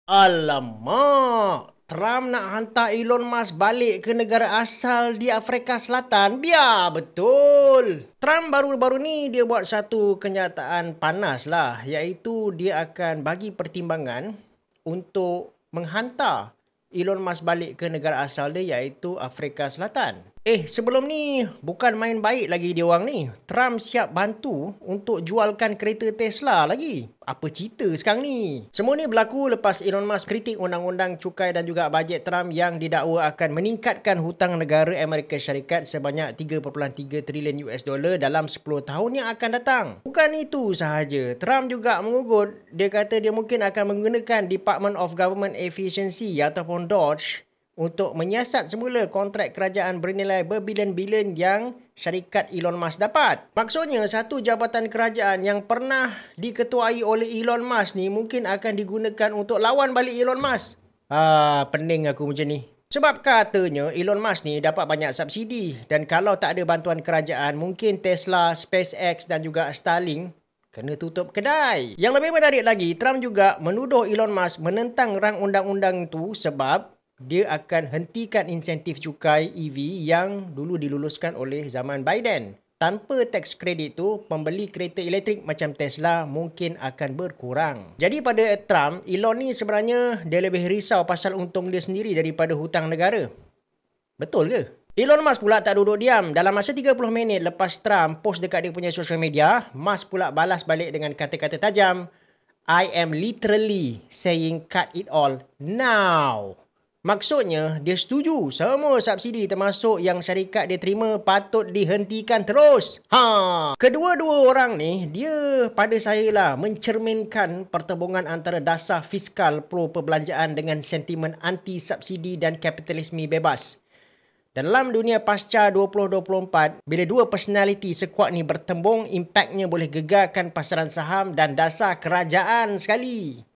Alamak, Trump nak hantar Elon Musk balik ke negara asal di Afrika Selatan? Biar betul. Trump baru-baru ni dia buat satu kenyataan panas lah, iaitu dia akan bagi pertimbangan untuk menghantar Elon Musk balik ke negara asal dia, iaitu Afrika Selatan. Sebelum ni bukan main baik lagi dia orang ni. Trump siap bantu untuk jualkan kereta Tesla lagi. Apa cerita sekarang ni? Semua ni berlaku lepas Elon Musk kritik undang-undang cukai dan juga bajet Trump yang didakwa akan meningkatkan hutang negara Amerika Syarikat sebanyak 3.3 trilion US dollar dalam 10 tahun yang akan datang. Bukan itu sahaja, Trump juga mengugut, dia kata dia mungkin akan menggunakan Department of Government Efficiency ataupun DOGE untuk menyiasat semula kontrak kerajaan bernilai berbilion-bilion yang syarikat Elon Musk dapat. Maksudnya, satu jabatan kerajaan yang pernah diketuai oleh Elon Musk ni mungkin akan digunakan untuk lawan balik Elon Musk. Pening aku macam ni. Sebab katanya Elon Musk ni dapat banyak subsidi, dan kalau tak ada bantuan kerajaan, mungkin Tesla, SpaceX dan juga Starlink kena tutup kedai. Yang lebih menarik lagi, Trump juga menuduh Elon Musk menentang rang undang-undang tu sebab dia akan hentikan insentif cukai EV yang dulu diluluskan oleh zaman Biden. Tanpa tax credit tu, pembeli kereta elektrik macam Tesla mungkin akan berkurang. Jadi pada Trump, Elon ni sebenarnya dia lebih risau pasal untung dia sendiri daripada hutang negara. Betul ke? Elon Musk pula tak duduk diam. Dalam masa 30 minit lepas Trump post dekat dia punya social media, Musk pula balas balik dengan kata-kata tajam, "I am literally saying cut it all now." Maksudnya, dia setuju semua subsidi termasuk yang syarikat dia terima patut dihentikan terus. Kedua-dua orang ni, dia pada saya lah mencerminkan pertembungan antara dasar fiskal pro perbelanjaan dengan sentimen anti-subsidi dan kapitalisme bebas. Dalam dunia pasca 2024, bila dua personaliti sekuat ni bertembung, impaknya boleh gegarkan pasaran saham dan dasar kerajaan sekali.